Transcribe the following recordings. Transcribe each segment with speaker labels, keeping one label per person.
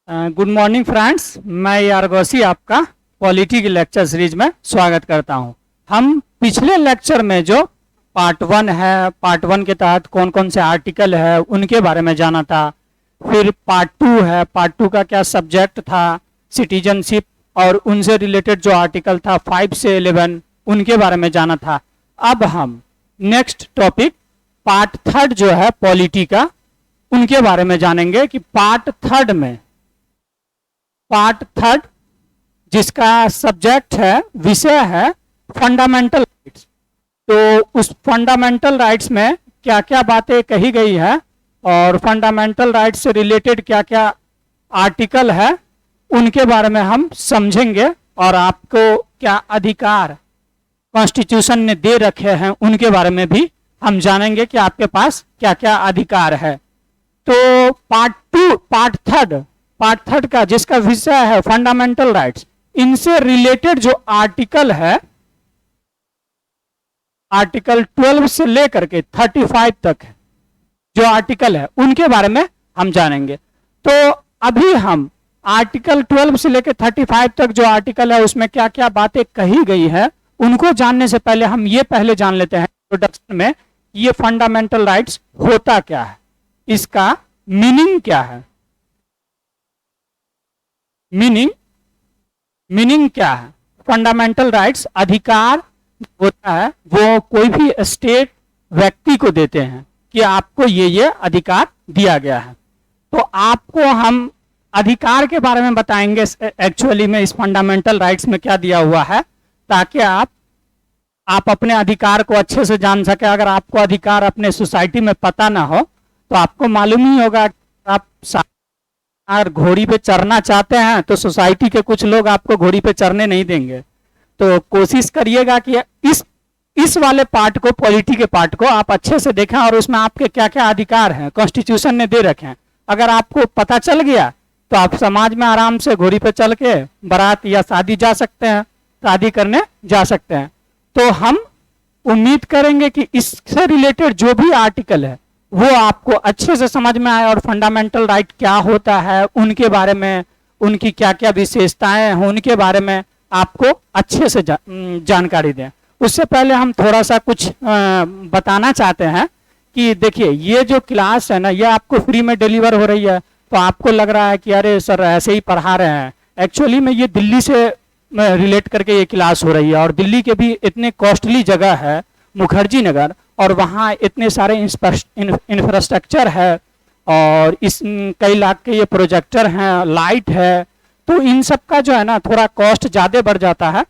Speaker 1: Good morning friends, मैं यारगौसी आपका polity की लेक्चर सीरीज में स्वागत करता हूं। हम पिछले लेक्चर में जो पार्ट वन है, पार्ट वन के तहत कौन कौन से आर्टिकल है उनके बारे में जाना था। फिर पार्ट टू है, पार्ट टू का क्या सब्जेक्ट था, सिटीजनशिप और उनसे रिलेटेड जो आर्टिकल था 5 से 11 उनके बारे में जाना था। अब हम नेक्स्ट टॉपिक पार्ट थर्ड जो है पॉलिटी का, उनके बारे में जानेंगे कि पार्ट थर्ड जिसका सब्जेक्ट है, विषय है फंडामेंटल राइट्स। तो उस फंडामेंटल राइट्स में क्या क्या बातें कही गई है और फंडामेंटल राइट्स से रिलेटेड क्या क्या आर्टिकल है उनके बारे में हम समझेंगे, और आपको क्या अधिकार कॉन्स्टिट्यूशन ने दे रखे हैं उनके बारे में भी हम जानेंगे कि आपके पास क्या क्या अधिकार है। तो पार्ट थर्ड का जिसका विषय है फंडामेंटल राइट्स, इनसे रिलेटेड जो आर्टिकल है, आर्टिकल 12 से लेकर के 35 तक जो आर्टिकल है उनके बारे में हम जानेंगे। तो अभी हम आर्टिकल 12 से लेकर 35 तक जो आर्टिकल है उसमें क्या क्या बातें कही गई है उनको जानने से पहले हम ये पहले जान लेते हैं इंट्रोडक्शन में, ये फंडामेंटल राइट्स होता क्या है, इसका मीनिंग क्या है। मीनिंग क्या है? फंडामेंटल राइट्स अधिकार होता है, वो कोई भी स्टेट व्यक्ति को देते हैं कि आपको ये अधिकार दिया गया है। तो आपको हम अधिकार के बारे में बताएंगे एक्चुअली में इस फंडामेंटल राइट्स में क्या दिया हुआ है, ताकि आप अपने अधिकार को अच्छे से जान सके। अगर आपको अधिकार अपने सोसाइटी में पता ना हो तो आपको मालूम ही होगा। आप अगर घोड़ी पे चढ़ना चाहते हैं तो सोसाइटी के कुछ लोग आपको घोड़ी पे चढ़ने नहीं देंगे। तो कोशिश करिएगा कि इस वाले पार्ट को, पॉलिटी के पार्ट को आप अच्छे से देखें और उसमें आपके क्या क्या अधिकार हैं कॉन्स्टिट्यूशन ने दे रखे हैं। अगर आपको पता चल गया तो आप समाज में आराम से घोड़ी पे चल के बारात या शादी जा सकते हैं, शादी करने जा सकते हैं। तो हम उम्मीद करेंगे कि इससे रिलेटेड जो भी आर्टिकल है वो आपको अच्छे से समझ में आए और फंडामेंटल राइट क्या होता है उनके बारे में, उनकी क्या क्या विशेषताएं हैं उनके बारे में आपको अच्छे से जानकारी दें। उससे पहले हम थोड़ा सा कुछ बताना चाहते हैं कि देखिए, ये जो क्लास है ना, ये आपको फ्री में डिलीवर हो रही है। तो आपको लग रहा है कि अरे सर ऐसे ही पढ़ा रहे हैं। एक्चुअली में ये दिल्ली से रिलेट करके ये क्लास हो रही है, और दिल्ली के भी इतने कॉस्टली जगह है मुखर्जी नगर, और वहाँ इतने सारे इंफ्रास्ट्रक्चर है, और इस कई लाख के ये प्रोजेक्टर हैं, लाइट है। तो इन सब का जो है ना थोड़ा कॉस्ट ज़्यादा बढ़ जाता है,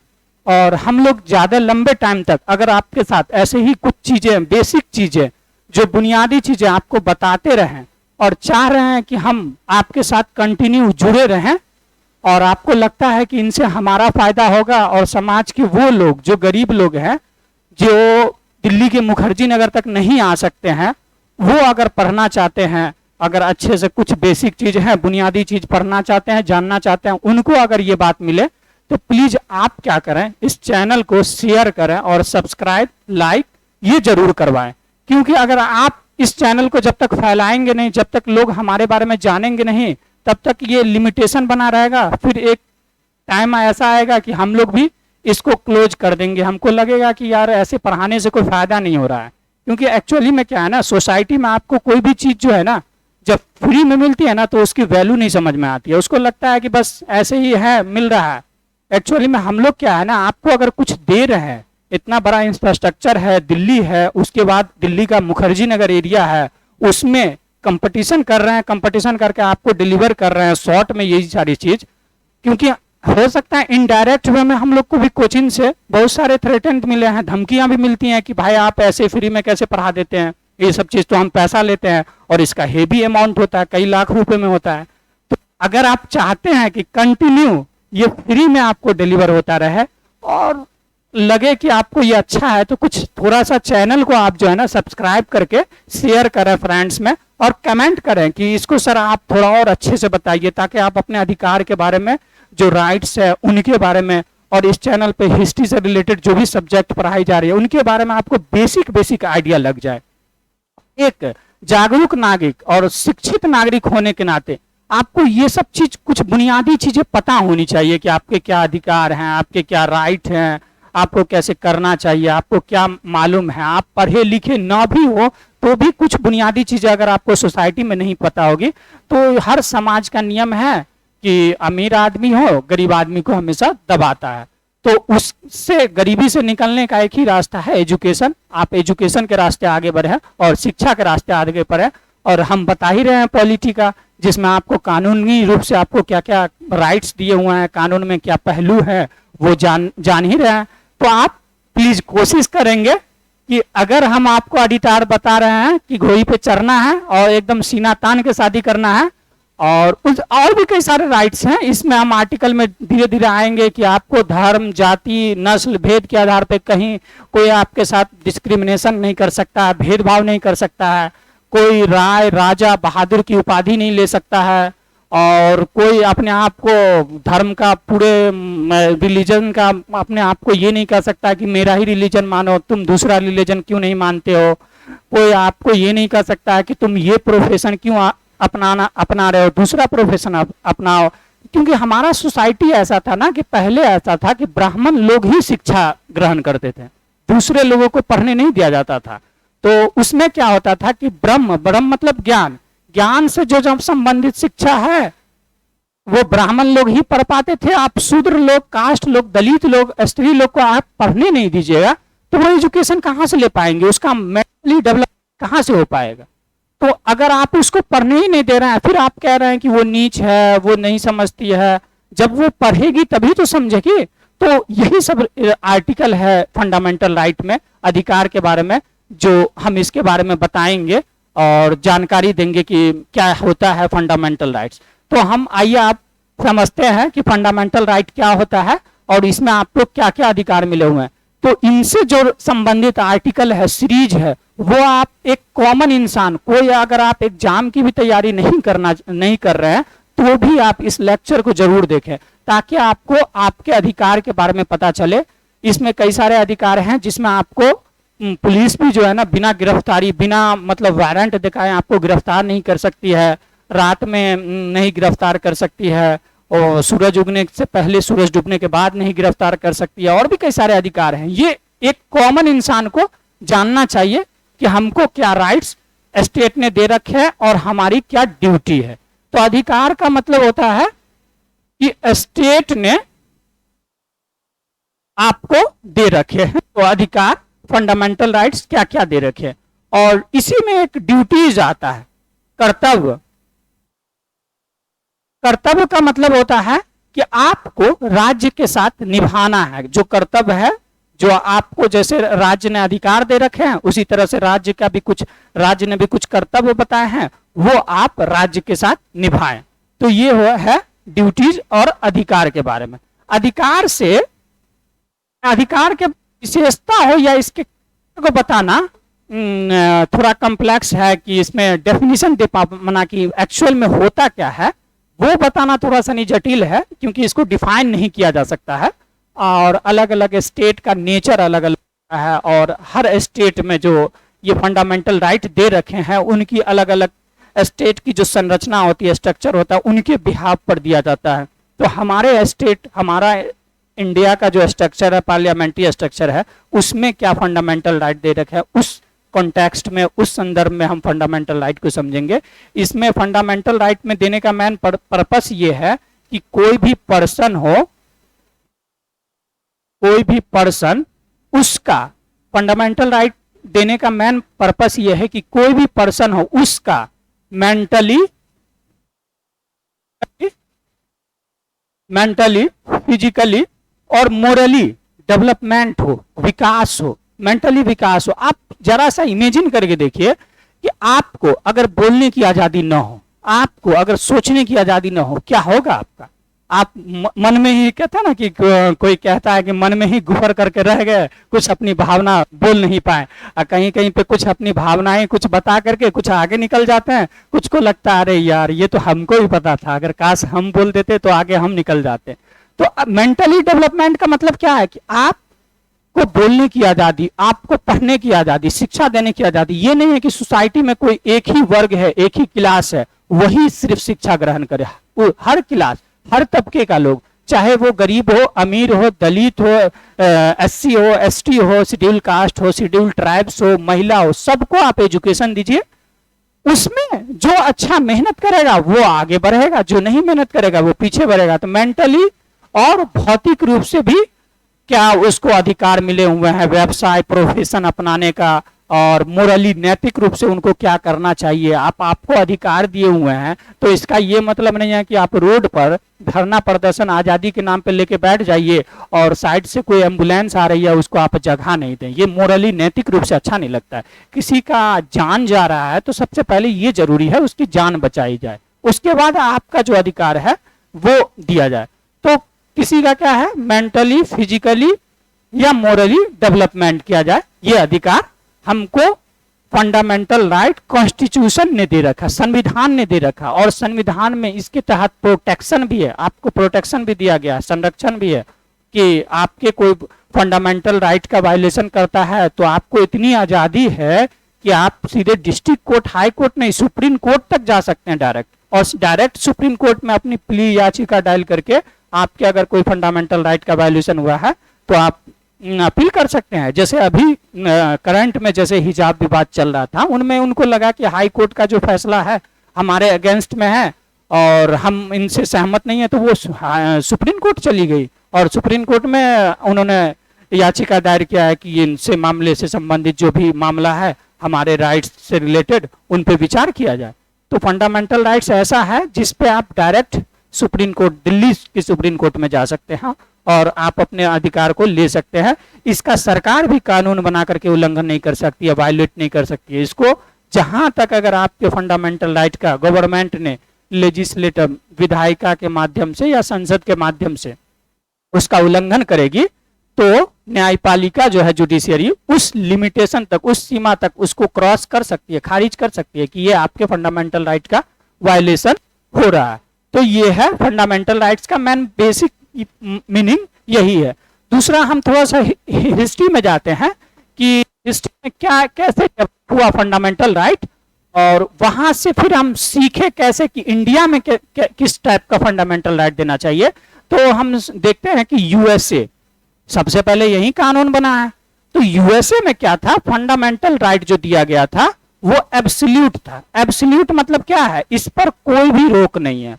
Speaker 1: और हम लोग ज़्यादा लंबे टाइम तक अगर आपके साथ ऐसे ही कुछ चीज़ें, बेसिक चीज़ें, जो बुनियादी चीज़ें आपको बताते रहें और चाह रहे हैं कि हम आपके साथ कंटिन्यू जुड़े रहें, और आपको लगता है कि इनसे हमारा फायदा होगा और समाज के वो लोग जो गरीब लोग हैं, जो दिल्ली के मुखर्जी नगर तक नहीं आ सकते हैं, वो अगर पढ़ना चाहते हैं, अगर अच्छे से कुछ बेसिक चीज़ है, बुनियादी चीज़ पढ़ना चाहते हैं, जानना चाहते हैं, उनको अगर ये बात मिले तो प्लीज़ आप क्या करें, इस चैनल को शेयर करें और सब्सक्राइब, लाइक ये जरूर करवाएं। क्योंकि अगर आप इस चैनल को जब तक फैलाएंगे नहीं, जब तक लोग हमारे बारे में जानेंगे नहीं, तब तक ये लिमिटेशन बना रहेगा। फिर एक टाइम ऐसा आएगा कि हम लोग भी इसको क्लोज कर देंगे। हमको लगेगा कि यार ऐसे पढ़ाने से कोई फायदा नहीं हो रहा है। क्योंकि एक्चुअली में क्या है ना, सोसाइटी में आपको कोई भी चीज़ जो है ना, जब फ्री में मिलती है ना तो उसकी वैल्यू नहीं समझ में आती है। उसको लगता है कि बस ऐसे ही है, मिल रहा है। एक्चुअली में हम लोग क्या है ना, आपको अगर कुछ दे रहे हैं, इतना बड़ा इंफ्रास्ट्रक्चर है, दिल्ली है, उसके बाद दिल्ली का मुखर्जी नगर एरिया है, उसमें कंपटीशन कर रहे हैं, कंपटीशन करके आपको डिलीवर कर रहे हैं शॉर्ट में यही सारी चीज़। क्योंकि हो सकता है इनडायरेक्ट वे में हम लोग को भी कोचिंग से बहुत सारे थ्रेटेंट मिले हैं, धमकियां भी मिलती हैं कि भाई आप ऐसे फ्री में कैसे पढ़ा देते हैं, ये सब चीज़ तो हम पैसा लेते हैं, और इसका हेवी अमाउंट होता है, कई लाख रुपए में होता है। तो अगर आप चाहते हैं कि कंटिन्यू ये फ्री में आपको डिलीवर होता रहे और लगे कि आपको ये अच्छा है, तो कुछ थोड़ा सा चैनल को आप जो है ना सब्सक्राइब करके शेयर करें फ्रेंड्स में, और कमेंट करें कि इसको सर आप थोड़ा और अच्छे से बताइए, ताकि आप अपने अधिकार के बारे में, जो राइट्स है उनके बारे में, और इस चैनल पे हिस्ट्री से रिलेटेड जो भी सब्जेक्ट पढ़ाई जा रही है उनके बारे में आपको बेसिक आइडिया लग जाए। एक जागरूक नागरिक और शिक्षित नागरिक होने के नाते आपको ये सब चीज, कुछ बुनियादी चीजें पता होनी चाहिए कि आपके क्या अधिकार हैं, आपके क्या राइट हैं, आपको कैसे करना चाहिए, आपको क्या मालूम है। आप पढ़े लिखे ना भी हो तो भी कुछ बुनियादी चीजें अगर आपको सोसाइटी में नहीं पता होगी, तो हर समाज का नियम है कि अमीर आदमी हो गरीब आदमी को हमेशा दबाता है। तो उससे, गरीबी से निकलने का एक ही रास्ता है एजुकेशन। आप एजुकेशन के रास्ते आगे बढ़े और शिक्षा के रास्ते आगे बढ़े। और हम बता ही रहे हैं पॉलिटी का, जिसमें आपको कानूनी रूप से आपको क्या क्या राइट्स दिए हुए हैं, कानून में क्या पहलू है, वो जान ही रहे हैं। तो आप प्लीज कोशिश करेंगे कि अगर हम आपको अधिकार बता रहे हैं कि घोड़ी पे चढ़ना है और एकदम सीना तान के शादी करना है, और भी कई सारे राइट्स हैं, इसमें हम आर्टिकल में धीरे धीरे आएंगे कि आपको धर्म, जाति, नस्ल, भेद के आधार पे कहीं कोई आपके साथ डिस्क्रिमिनेशन नहीं कर सकता है, भेदभाव नहीं कर सकता है, कोई राय, राजा, बहादुर की उपाधि नहीं ले सकता है, और कोई अपने आप को धर्म का, पूरे रिलीजन का अपने आप को ये नहीं कह सकता कि मेरा ही रिलीजन मानो, तुम दूसरा रिलीजन क्यों नहीं मानते हो। कोई आपको ये नहीं कह सकता है कि तुम ये प्रोफेशन क्यों अपना रहे हो, दूसरा प्रोफेशन अपनाओ। क्योंकि हमारा सोसाइटी ऐसा था ना कि पहले ऐसा था कि ब्राह्मण लोग ही शिक्षा ग्रहण करते थे, दूसरे लोगों को पढ़ने नहीं दिया जाता था। तो उसमें क्या होता था कि ब्रह्म मतलब ज्ञान, ज्ञान से जो जब संबंधित शिक्षा है वो ब्राह्मण लोग ही पढ़ पाते थे। आप शूद्र लोग, कास्ट लोग, दलित लोग, स्त्री लोग को आप पढ़ने नहीं दीजिएगा तो वो एजुकेशन कहाँ से ले पाएंगे, उसका मेंटली डेवलप कहाँ से हो पाएगा। तो अगर आप उसको पढ़ने ही नहीं दे रहे हैं, फिर आप कह रहे हैं कि वो नीच है, वो नहीं समझती है, जब वो पढ़ेगी तभी तो समझेगी। तो यही सब आर्टिकल है फंडामेंटल राइट में, अधिकार के बारे में, जो हम इसके बारे में बताएंगे और जानकारी देंगे कि क्या होता है फंडामेंटल राइट्स। तो हम आइए आप समझते हैं कि फंडामेंटल राइट क्या होता है और इसमें आपको क्या क्या अधिकार मिले हुए हैं। तो इनसे जो संबंधित आर्टिकल है, सीरीज है, वो आप एक कॉमन इंसान, कोई अगर आप एग्जाम की भी तैयारी नहीं कर रहे हैं तो भी आप इस लेक्चर को जरूर देखें, ताकि आपको आपके अधिकार के बारे में पता चले। इसमें कई सारे अधिकार हैं जिसमें आपको पुलिस भी जो है ना, बिना गिरफ्तारी, बिना मतलब वारंट दिखाए आपको गिरफ्तार नहीं कर सकती है, रात में नहीं गिरफ्तार कर सकती है, और सूरज उगने से पहले, सूरज डूबने के बाद नहीं गिरफ्तार कर सकती है, और भी कई सारे अधिकार हैं। ये एक कॉमन इंसान को जानना चाहिए कि हमको क्या राइट्स स्टेट ने दे रखे हैं और हमारी क्या ड्यूटी है। तो अधिकार का मतलब होता है कि स्टेट ने आपको दे रखे हैं। तो अधिकार, फंडामेंटल राइट्स क्या क्या दे रखे हैं, और इसी में एक ड्यूटीज आता है, कर्तव्य। कर्तव्य का मतलब होता है कि आपको राज्य के साथ निभाना है जो कर्तव्य है, जो आपको जैसे राज्य ने अधिकार दे रखे हैं उसी तरह से राज्य ने भी कुछ कर्तव्य बताए हैं, वो आप राज्य के साथ निभाएं। तो ये है ड्यूटीज और अधिकार के बारे में। अधिकार से, अधिकार के विशेषता हो या इसके को बताना थोड़ा कॉम्प्लेक्स है कि इसमें डेफिनेशन दे पाना कि एक्चुअल में होता क्या है, वो बताना थोड़ा सा जटिल है, क्योंकि इसको डिफाइन नहीं किया जा सकता है, और अलग अलग स्टेट का नेचर अलग अलग है, और हर स्टेट में जो ये फंडामेंटल राइट दे रखे हैं उनकी अलग अलग स्टेट की जो संरचना होती है, स्ट्रक्चर होता है, उनके बिहाफ पर दिया जाता है। तो हमारे स्टेट, हमारा इंडिया का जो स्ट्रक्चर है, पार्लियामेंट्री स्ट्रक्चर है, उसमें क्या फंडामेंटल राइट दे रखे हैं, उस कॉन्टेक्स्ट में, उस संदर्भ में हम फंडामेंटल राइट को समझेंगे। इसमें फंडामेंटल राइट में देने का मेन पर्पस ये है कि कोई भी पर्सन हो, कोई भी पर्सन, उसका फंडामेंटल राइट देने का मेन पर्पस ये है कि कोई भी पर्सन हो, उसका मेंटली, फिजिकली और मोरली डेवलपमेंट हो, विकास हो, मेंटली विकास हो। आप जरा सा इमेजिन करके देखिए कि आपको अगर बोलने की आजादी ना हो, आपको अगर सोचने की आजादी ना हो, क्या होगा आपका? आप मन में ही, कहता ना कि कोई कहता है कि मन में ही गुफर करके रह गए, कुछ अपनी भावना बोल नहीं पाए, कहीं कहीं पे कुछ अपनी भावनाएं कुछ बता करके कुछ आगे निकल जाते हैं, कुछ को लगता है अरे यार ये तो हमको ही पता था, अगर काश हम बोल देते तो आगे हम निकल जाते। तो मेंटली डेवलपमेंट का मतलब क्या है कि आपको बोलने की आजादी, आपको पढ़ने की आजादी, शिक्षा देने की आजादी। ये नहीं है कि सोसाइटी में कोई एक ही वर्ग है, एक ही क्लास है, वही सिर्फ शिक्षा ग्रहण करे। हर क्लास, हर तबके का लोग, चाहे वो गरीब हो, अमीर हो, दलित हो, एससी हो, एसटी हो, शेड्यूल कास्ट हो, शेड्यूल ट्राइब्स हो, महिला हो, सबको आप एजुकेशन दीजिए। उसमें जो अच्छा मेहनत करेगा वो आगे बढ़ेगा, जो नहीं मेहनत करेगा वो पीछे बढ़ेगा। तो मेंटली और भौतिक रूप से भी क्या उसको अधिकार मिले हुए हैं व्यवसाय, प्रोफेशन अपनाने का, और मोरली नैतिक रूप से उनको क्या करना चाहिए। आपको अधिकार दिए हुए हैं, तो इसका ये मतलब नहीं है कि आप रोड पर धरना प्रदर्शन आजादी के नाम पे लेके बैठ जाइए और साइड से कोई एम्बुलेंस आ रही है उसको आप जगह नहीं दें। ये मोरली नैतिक रूप से अच्छा नहीं लगता है। किसी का जान जा रहा है तो सबसे पहले ये जरूरी है उसकी जान बचाई जाए, उसके बाद आपका जो अधिकार है वो दिया जाए। तो किसी का क्या है, मेंटली, फिजिकली या मोरली डेवलपमेंट किया जाए, ये अधिकार हमको फंडामेंटल राइट कॉन्स्टिट्यूशन ने दे रखा, संविधान ने दे रखा। और संविधान में इसके तहत प्रोटेक्शन भी है, आपको प्रोटेक्शन भी दिया गया, संरक्षण भी है कि आपके कोई फंडामेंटल राइट का वायलेशन करता है तो आपको इतनी आजादी है कि आप सीधे डिस्ट्रिक्ट कोर्ट, हाई कोर्ट नहीं, सुप्रीम कोर्ट तक जा सकते हैं डायरेक्ट, और डायरेक्ट सुप्रीम कोर्ट में अपनी प्ली याचिका डायल करके आपके अगर कोई फंडामेंटल राइट का वायलेशन हुआ है तो आप अपील कर सकते हैं। जैसे अभी करंट में जैसे हिजाब विवाद चल रहा था, उनमें उनको लगा कि हाई कोर्ट का जो फैसला है हमारे अगेंस्ट में है और हम इनसे सहमत नहीं है, तो वो सुप्रीम कोर्ट चली गई और सुप्रीम कोर्ट में उन्होंने याचिका दायर किया है कि इनसे मामले से संबंधित जो भी मामला है हमारे राइट्स से रिलेटेड उन पे विचार किया जाए। तो फंडामेंटल राइट्स ऐसा है जिस पे आप डायरेक्ट सुप्रीम कोर्ट, दिल्ली की सुप्रीम कोर्ट में जा सकते हैं और आप अपने अधिकार को ले सकते हैं। इसका सरकार भी कानून बना करके उल्लंघन नहीं कर सकती है, वायलेट नहीं कर सकती है इसको। जहां तक अगर आपके फंडामेंटल राइट का गवर्नमेंट ने लेजिस्लेटिव, विधायिका के माध्यम से या संसद के माध्यम से उसका उल्लंघन करेगी तो न्यायपालिका जो है, जुडिशियरी, उस लिमिटेशन तक, उस सीमा तक उसको क्रॉस कर सकती है, खारिज कर सकती है कि ये आपके फंडामेंटल राइट का वायलेशन हो रहा है। तो ये है फंडामेंटल राइट्स का मेन बेसिक मीनिंग, यही है। दूसरा, हम थोड़ा सा हिस्ट्री में जाते हैं कि हिस्ट्री में क्या कैसे हुआ फंडामेंटल राइट, और वहां से फिर हम सीखे कैसे कि इंडिया में किस टाइप का फंडामेंटल राइट देना चाहिए। तो हम देखते हैं कि यूएसए सबसे पहले यही कानून बना है। तो यूएसए में क्या था, फंडामेंटल राइट जो दिया गया था वो एब्सोल्यूट था। एब्सोल्यूट मतलब क्या है, इस पर कोई भी रोक नहीं है,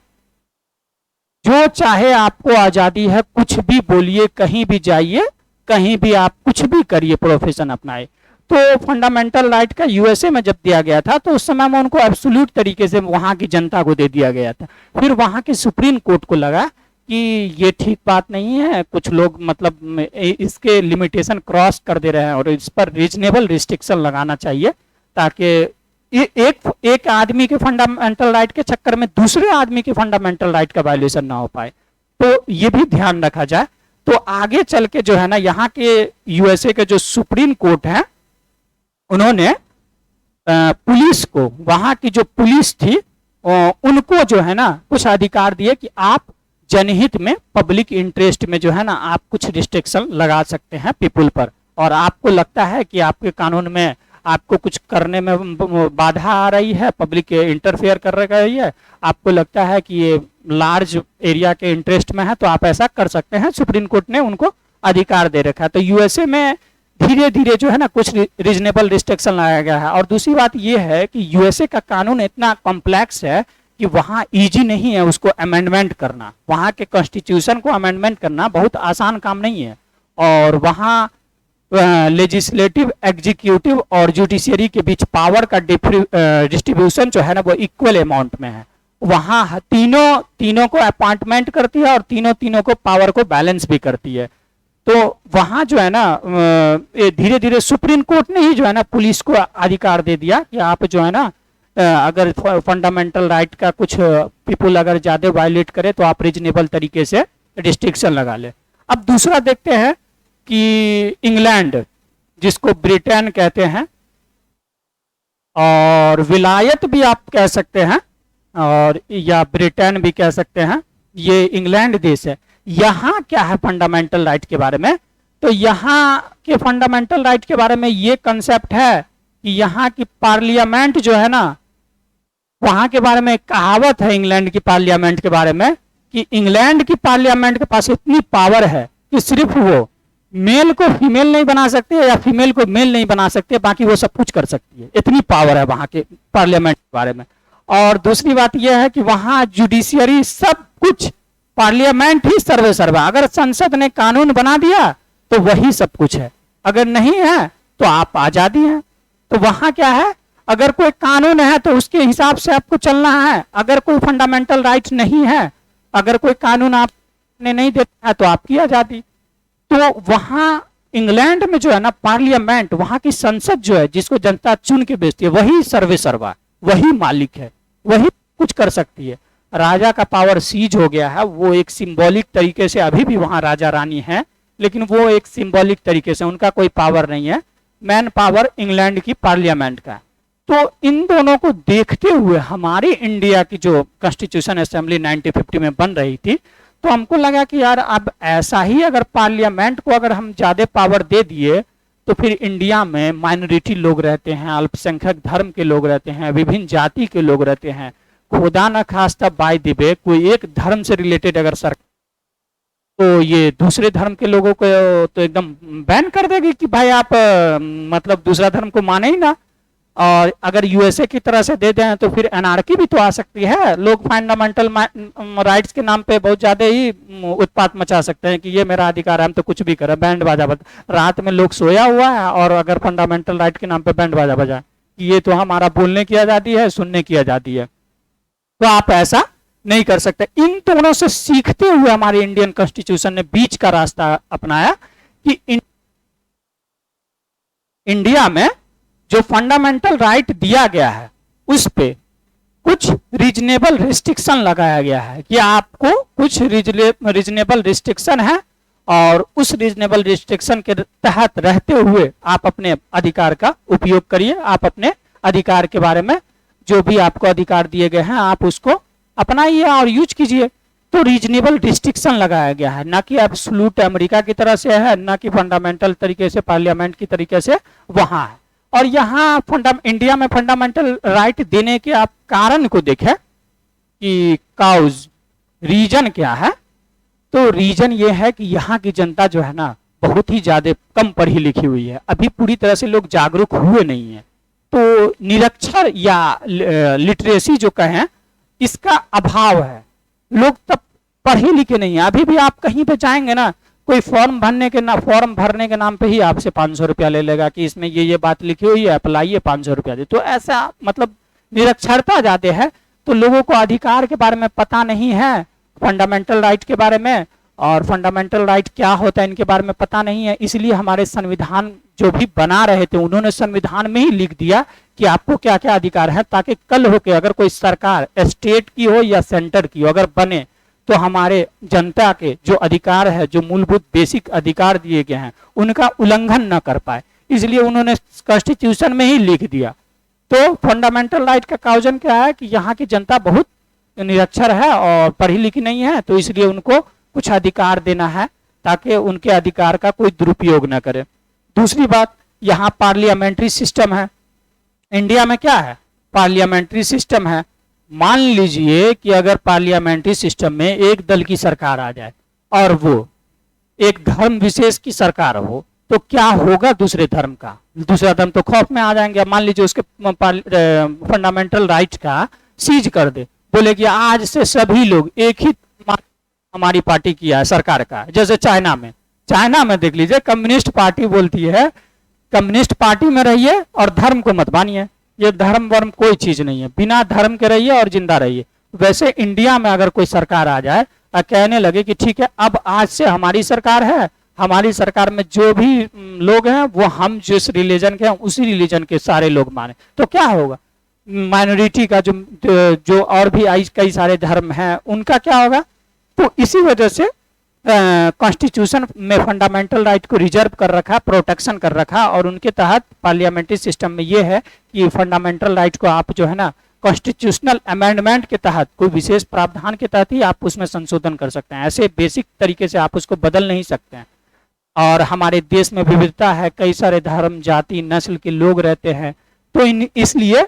Speaker 1: जो चाहे आपको आजादी है, कुछ भी बोलिए, कहीं भी जाइए, कहीं भी आप कुछ भी करिए, प्रोफेशन अपनाए। तो फंडामेंटल राइट का यूएसए में जब दिया गया था तो उस समय में उनको एब्सोल्यूट तरीके से वहां की जनता को दे दिया गया था। फिर वहां के सुप्रीम कोर्ट को लगा कि ये ठीक बात नहीं है, कुछ लोग मतलब इसके लिमिटेशन क्रॉस कर दे रहे हैं और इस पर रीजनेबल रिस्ट्रिक्शन लगाना चाहिए, ताकि एक आदमी के फंडामेंटल राइट के चक्कर में दूसरे आदमी के फंडामेंटल राइट का वायलेशन ना हो पाए। तो ये भी ध्यान रखा जाए। तो आगे चल के जो है ना, यहाँ के यूएसए के जो सुप्रीम कोर्ट है उन्होंने पुलिस को, वहां की जो पुलिस थी उनको जो है ना कुछ अधिकार दिए कि आप जनहित में, पब्लिक इंटरेस्ट में जो है ना आप कुछ रिस्ट्रिक्शन लगा सकते हैं पीपुल पर, और आपको लगता है कि आपके कानून में आपको कुछ करने में बाधा आ रही है, पब्लिक इंटरफेयर कर रही है, आपको लगता है कि ये लार्ज एरिया के इंटरेस्ट में है, तो आप ऐसा कर सकते हैं। सुप्रीम कोर्ट ने उनको अधिकार दे रखा है। तो यूएसए में धीरे धीरे जो है ना कुछ रीजनेबल रिस्ट्रिक्शन लाया गया है। और दूसरी बात ये है कि यूएसए का कानून इतना कॉम्प्लेक्स है कि वहाँ इजी नहीं है उसको अमेंडमेंट करना। वहाँ के कॉन्स्टिट्यूशन को अमेंडमेंट करना बहुत आसान काम नहीं है, और वहाँ लेजिस्लेटिव, एग्जीक्यूटिव और जुडिशियरी के बीच पावर का डिस्ट्रीब्यूशन जो है ना वो इक्वल अमाउंट में है। वहाँ तीनों को अपॉइंटमेंट करती है और तीनों को पावर को बैलेंस भी करती है। तो वहाँ जो है ना धीरे धीरे सुप्रीम कोर्ट ने ही जो है ना पुलिस को अधिकार दे दिया कि आप जो है ना अगर फंडामेंटल राइट का कुछ पीपुल अगर ज्यादा वायलेट करे तो आप रीजनेबल तरीके से रिस्ट्रिक्शन लगा ले। अब दूसरा देखते हैं कि इंग्लैंड, जिसको ब्रिटेन कहते हैं और विलायत भी आप कह सकते हैं, और या ब्रिटेन भी कह सकते हैं, ये इंग्लैंड देश है। यहाँ क्या है फंडामेंटल राइट के बारे में, तो यहाँ के फंडामेंटल राइट के बारे में ये कंसेप्ट है कि यहाँ की पार्लियामेंट जो है ना वहां के बारे में एक कहावत है इंग्लैंड की पार्लियामेंट के बारे में कि इंग्लैंड की पार्लियामेंट के पास इतनी पावर है कि सिर्फ वो मेल को फीमेल नहीं बना सकते या फीमेल को मेल नहीं बना सकते, बाकी वो सब कुछ कर सकती है। इतनी पावर है वहां के पार्लियामेंट के बारे में। और दूसरी बात यह है कि वहां जुडिशियरी सब कुछ, पार्लियामेंट ही सर्वे सर्वा। अगर संसद ने कानून बना दिया तो वही सब कुछ है, अगर नहीं है तो आप आजादी हैं। तो वहां क्या है, अगर कोई कानून है तो उसके हिसाब से आपको चलना है। अगर कोई फंडामेंटल राइट नहीं है, अगर कोई कानून आपने नहीं देता है तो आपकी आजादी। तो वहां इंग्लैंड में जो है ना पार्लियामेंट, वहां की संसद जो है जिसको जनता चुन के भेजती है, वही सर्वे सर्वा, वही मालिक है, वही कुछ कर सकती है। राजा का पावर सीज हो गया है, वो एक सिंबॉलिक तरीके से अभी भी वहां राजा रानी है, लेकिन वो एक सिंबॉलिक तरीके से, उनका कोई पावर नहीं है। मैन पावर इंग्लैंड की पार्लियामेंट का है। तो इन दोनों को देखते हुए हमारी इंडिया की जो कॉन्स्टिट्यूशन असेंबली 1950 में बन रही थी, तो हमको लगा कि यार अब ऐसा ही अगर पार्लियामेंट को अगर हम ज्यादा पावर दे दिए तो फिर इंडिया में माइनॉरिटी लोग रहते हैं, अल्पसंख्यक धर्म के लोग रहते हैं, विभिन्न जाति के लोग रहते हैं। खुदा न खास्ता बाय द वे कोई एक धर्म से रिलेटेड अगर सरकार, तो ये दूसरे धर्म के लोगों को तो एकदम बैन कर देगी कि भाई आप मतलब दूसरा धर्म को माने ही ना। और अगर यूएसए की तरह से दे दें तो फिर एनार्की भी तो आ सकती है। लोग फंडामेंटल राइट्स के नाम पे बहुत ज्यादा ही उत्पात मचा सकते हैं कि ये मेरा अधिकार है, हम तो कुछ भी करें, बैंड बाजा बजा। रात में लोग सोया हुआ है और अगर फंडामेंटल राइट के नाम पे बैंड बाजा बजाए कि ये तो हमारा बोलने की आजादी है, सुनने की आजादी है, तो आप ऐसा नहीं कर सकते। इन दोनों से सीखते हुए हमारे इंडियन कॉन्स्टिट्यूशन ने बीच का रास्ता अपनाया कि इंडिया में जो फंडामेंटल राइट दिया गया है उस पे कुछ रीजनेबल रिस्ट्रिक्शन लगाया गया है कि आपको कुछ रीजनेबल रिस्ट्रिक्शन है और उस रीजनेबल रिस्ट्रिक्शन के तहत रहते हुए आप अपने अधिकार का उपयोग करिए। आप अपने अधिकार के बारे में जो भी आपको अधिकार दिए गए हैं आप उसको अपनाइए और यूज कीजिए। तो रीजनेबल रिस्ट्रिक्शन लगाया गया है, ना कि एब्सोल्यूट अमेरिका की तरह से है, ना कि फंडामेंटल तरीके से पार्लियामेंट की तरीके से वहां है। और यहाँ इंडिया में फंडामेंटल राइट देने के आप कारण को देखें कि काउज रीजन क्या है, तो रीजन ये है कि यहाँ की जनता जो है ना बहुत ही ज्यादा कम पढ़ी लिखी हुई है, अभी पूरी तरह से लोग जागरूक हुए नहीं है। तो निरक्षर या लिटरेसी जो कहें इसका अभाव है, लोग तब पढ़े लिखे नहीं है। अभी भी आप कहीं पे जाएंगे ना, कोई फॉर्म भरने के नाम पे ही आपसे 500 रुपया ले लेगा कि इसमें ये बात लिखी हुई है, अप्लाई है, 500 रुपया दे। तो ऐसा मतलब निरक्षरता जाते हैं, तो लोगों को अधिकार के बारे में पता नहीं है, फंडामेंटल राइट के बारे में, और फंडामेंटल राइट क्या होता है इनके बारे में पता नहीं है। इसलिए हमारे संविधान जो भी बना रहे थे उन्होंने संविधान में ही लिख दिया कि आपको क्या क्या अधिकार है, ताकि कल होके अगर कोई सरकार स्टेट की हो या सेंटर की हो अगर बने तो हमारे जनता के जो अधिकार है, जो मूलभूत बेसिक अधिकार दिए गए हैं, उनका उल्लंघन न कर पाए। इसलिए उन्होंने कॉन्स्टिट्यूशन में ही लिख दिया। तो फंडामेंटल राइट का काउजन क्या है कि यहाँ की जनता बहुत निरक्षर है और पढ़ी लिखी नहीं है, तो इसलिए उनको कुछ अधिकार देना है ताकि उनके अधिकार का कोई दुरुपयोग न करे। दूसरी बात, यहाँ पार्लियामेंट्री सिस्टम है। इंडिया में क्या है, पार्लियामेंट्री सिस्टम है। मान लीजिए कि अगर पार्लियामेंट्री सिस्टम में एक दल की सरकार आ जाए और वो एक धर्म विशेष की सरकार हो, तो क्या होगा दूसरे धर्म का? दूसरा धर्म तो खौफ में आ जाएंगे। मान लीजिए उसके फंडामेंटल राइट का सीज कर दे, बोले कि आज से सभी लोग एक ही हमारी पार्टी किया है सरकार का। जैसे चाइना में देख लीजिए, कम्युनिस्ट पार्टी बोलती है कम्युनिस्ट पार्टी में रहिए और धर्म को मत मानिए, ये धर्म वर्म कोई चीज नहीं है, बिना धर्म के रहिए और जिंदा रहिए। वैसे इंडिया में अगर कोई सरकार आ जाए और कहने लगे कि ठीक है अब आज से हमारी सरकार है, हमारी सरकार में जो भी लोग हैं वो हम जिस रिलीजन के हैं उसी रिलीजन के सारे लोग माने, तो क्या होगा? माइनॉरिटी का जो और भी कई सारे धर्म हैं उनका क्या होगा? तो इसी वजह से कॉन्स्टिट्यूशन में फंडामेंटल राइट को रिजर्व कर रखा, प्रोटेक्शन कर रखा, और उनके तहत पार्लियामेंट्री सिस्टम में ये है कि फंडामेंटल राइट को आप जो है ना कॉन्स्टिट्यूशनल अमेंडमेंट के तहत, कोई विशेष प्रावधान के तहत ही आप उसमें संशोधन कर सकते हैं। ऐसे बेसिक तरीके से आप उसको बदल नहीं सकते हैं। और हमारे देश में विविधता है, कई सारे धर्म, जाति, नस्ल के लोग रहते हैं, तो इसलिए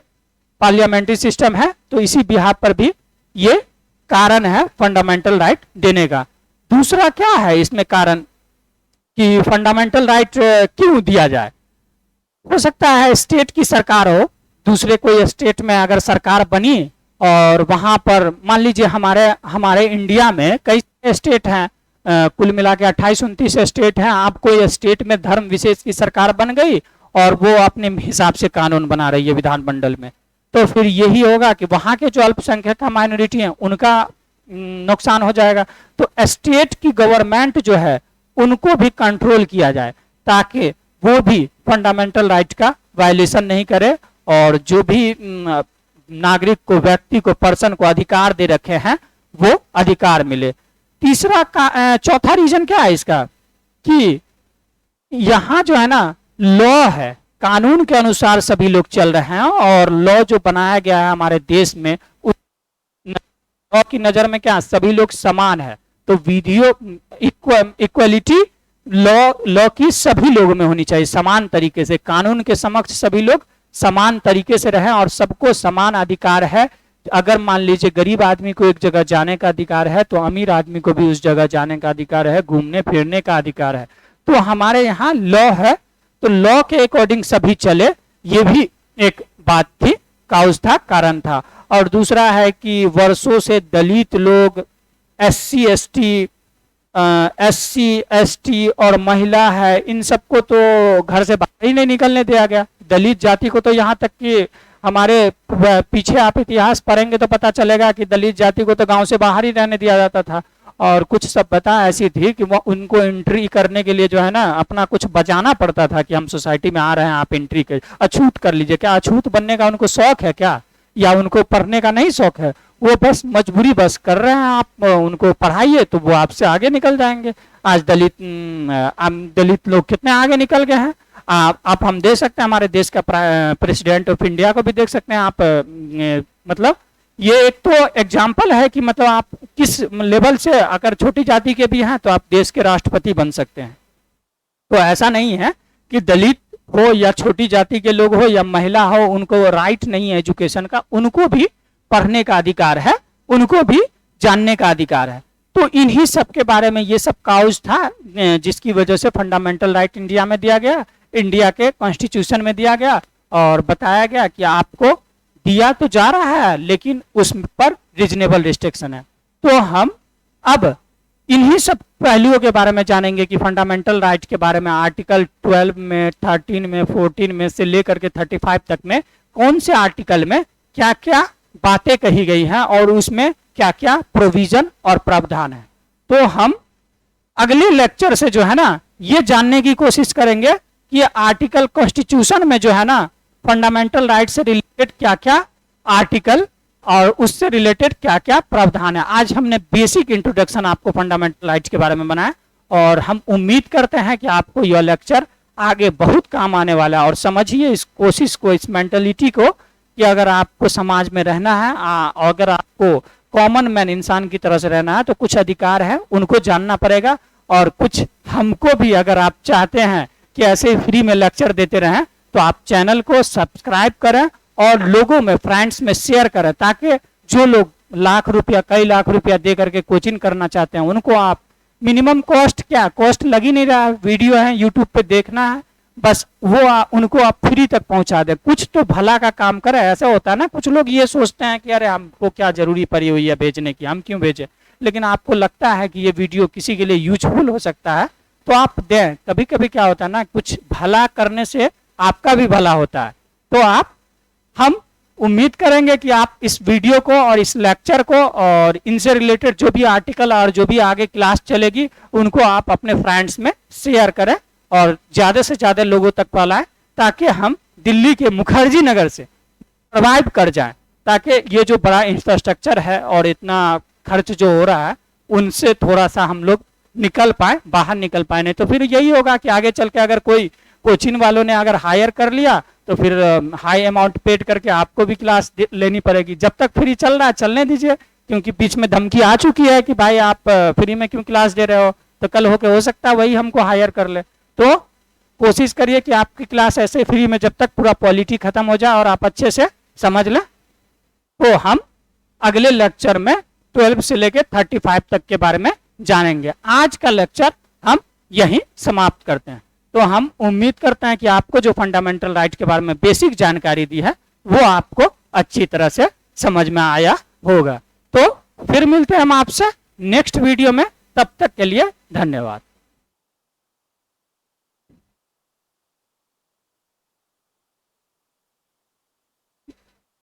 Speaker 1: पार्लियामेंट्री सिस्टम है, तो इसी बिहार पर भी ये कारण है फंडामेंटल राइट देने का। दूसरा क्या है इसमें कारण कि फंडामेंटल राइट क्यों दिया जाए? हो सकता है स्टेट की सरकार हो, दूसरे कोई स्टेट में अगर सरकार बनी और वहां पर मान लीजिए हमारे इंडिया में कई स्टेट हैं, कुल मिला के 28-29 स्टेट हैं। आप कोई स्टेट में धर्म विशेष की सरकार बन गई और वो अपने हिसाब से कानून बना रही है विधानमंडल में, तो फिर यही होगा कि वहां के जो अल्पसंख्यक माइनॉरिटी हैं उनका नुकसान हो जाएगा। तो स्टेट की गवर्नमेंट जो है उनको भी कंट्रोल किया जाए ताकि वो भी फंडामेंटल राइट का वायलेशन नहीं करे और जो भी नागरिक को, व्यक्ति को, पर्सन को अधिकार दे रखे हैं वो अधिकार मिले। चौथा रीजन क्या है इसका कि यहां जो है ना लॉ है, कानून के अनुसार सभी लोग चल रहे हैं और लॉ जो बनाया गया है हमारे देश में उस लॉ की नजर में क्या सभी लोग समान है। तो वीडियो इक्वलिटी लॉ की सभी लोगों में होनी चाहिए, समान तरीके से कानून के समक्ष सभी लोग समान तरीके से रहें और सबको समान अधिकार है। अगर मान लीजिए गरीब आदमी को एक जगह जाने का अधिकार है तो अमीर आदमी को भी उस जगह जाने का अधिकार है, घूमने फिरने का अधिकार है। तो हमारे यहाँ लॉ है, तो लॉ के अकॉर्डिंग सभी चले, ये भी एक बात थी, काउज था, कारण था। और दूसरा है कि वर्षों से दलित लोग, SC ST और महिला है, इन सबको तो घर से बाहर ही नहीं निकलने दिया गया। दलित जाति को तो यहाँ तक कि हमारे पीछे आप इतिहास पढ़ेंगे तो पता चलेगा कि दलित जाति को तो गांव से बाहर ही रहने दिया जाता था। और कुछ सभ्यता ऐसी थी कि वो उनको एंट्री करने के लिए जो है ना अपना कुछ बजाना पड़ता था कि हम सोसाइटी में आ रहे हैं, आप एंट्री कर, अछूत कर लीजिए। क्या अछूत बनने का उनको शौक है क्या, या उनको पढ़ने का नहीं शौक है? वो बस मजबूरी बस कर रहे हैं, आप उनको पढ़ाइए तो वो आपसे आगे निकल जाएंगे। आज दलित लोग कितने आगे निकल गए हैं। आप हम देख सकते हैं, हमारे देश का प्रेसिडेंट ऑफ इंडिया को भी देख सकते हैं आप। मतलब ये एक तो एग्जाम्पल है कि मतलब आप किस लेवल से, अगर छोटी जाति के भी हैं तो आप देश के राष्ट्रपति बन सकते हैं। तो ऐसा नहीं है कि दलित हो या छोटी जाति के लोग हो या महिला हो उनको राइट नहीं है एजुकेशन का, उनको भी पढ़ने का अधिकार है, उनको भी जानने का अधिकार है। तो इन्हीं सब के बारे में ये सब काउज था जिसकी वजह से फंडामेंटल राइट इंडिया में दिया गया, इंडिया के कॉन्स्टिट्यूशन में दिया गया और बताया गया कि आपको दिया तो जा रहा है लेकिन उस पर रीजनेबल रिस्ट्रिक्शन है। तो हम अब इन्हीं सब पहलुओं के बारे में जानेंगे कि फंडामेंटल राइट के बारे में आर्टिकल 12 में, 13 में, 14 में से लेकर के 35 तक में कौन से आर्टिकल में क्या क्या बातें कही गई हैं और उसमें क्या क्या प्रोविजन और प्रावधान है। तो हम अगले लेक्चर से जो है ना ये जानने की कोशिश करेंगे कि आर्टिकल कॉन्स्टिट्यूशन में जो है ना फंडामेंटल राइट से रिलेटेड क्या क्या आर्टिकल और उससे रिलेटेड क्या क्या प्रावधान है। आज हमने बेसिक इंट्रोडक्शन आपको फंडामेंटल राइट्स के बारे में बनाया और हम उम्मीद करते हैं कि आपको यह लेक्चर आगे बहुत काम आने वाला है। और समझिए इस कोशिश को, इस मेंटलिटी को कि अगर आपको समाज में रहना है, अगर आपको कॉमन मैन इंसान की तरह से रहना है तो कुछ अधिकार है उनको जानना पड़ेगा। और कुछ हमको भी, अगर आप चाहते हैं कि ऐसे फ्री में लेक्चर देते रहें तो आप चैनल को सब्सक्राइब करें और लोगों में, फ्रेंड्स में शेयर करें ताकि जो लोग लाख रुपया, कई लाख रुपया दे करके कोचिंग करना चाहते हैं उनको आप मिनिमम कॉस्ट, क्या कॉस्ट लग ही नहीं रहा, वीडियो है यूट्यूब पे देखना है, बस वो उनको आप फ्री तक पहुंचा दें। कुछ तो भला का काम करें। ऐसा होता है ना, कुछ लोग ये सोचते हैं कि अरे हमको क्या जरूरी पड़ी हुई है भेजने की, हम क्यों भेजें। लेकिन आपको लगता है कि ये वीडियो किसी के लिए यूजफुल हो सकता है तो आप दें। कभी कभी क्या होता है ना, कुछ भला करने से आपका भी भला होता है। तो हम उम्मीद करेंगे कि आप इस वीडियो को और इस लेक्चर को और इनसे रिलेटेड जो भी आर्टिकल और जो भी आगे क्लास चलेगी उनको आप अपने फ्रेंड्स में शेयर करें और ज़्यादा से ज़्यादा लोगों तक फैलाएं ताकि हम दिल्ली के मुखर्जी नगर से सर्वाइव कर जाएं, ताकि ये जो बड़ा इंफ्रास्ट्रक्चर है और इतना खर्च जो हो रहा है उनसे थोड़ा सा हम लोग निकल पाए, बाहर निकल पाए। नहीं तो फिर यही होगा कि आगे चल के अगर कोई कोचिंग वालों ने अगर हायर कर लिया तो फिर हाई अमाउंट पेड करके आपको भी क्लास लेनी पड़ेगी। जब तक फ्री चल रहा है चलने दीजिए, क्योंकि बीच में धमकी आ चुकी है कि भाई आप फ्री में क्यों क्लास दे रहे हो, तो कल होके हो सकता है वही हमको हायर कर ले। तो कोशिश करिए कि आपकी क्लास ऐसे फ्री में जब तक पूरा पॉलिटी खत्म हो जाए और आप अच्छे से समझ लें। तो हम अगले लेक्चर में 12 से लेकर 35 तक के बारे में जानेंगे। आज का लेक्चर हम यहीं समाप्त करते हैं। तो हम उम्मीद करते हैं कि आपको जो फंडामेंटल राइट के बारे में बेसिक जानकारी दी है वो आपको अच्छी तरह से समझ में आया होगा। तो फिर मिलते हैं हम आपसे नेक्स्ट वीडियो में, तब तक के लिए धन्यवाद।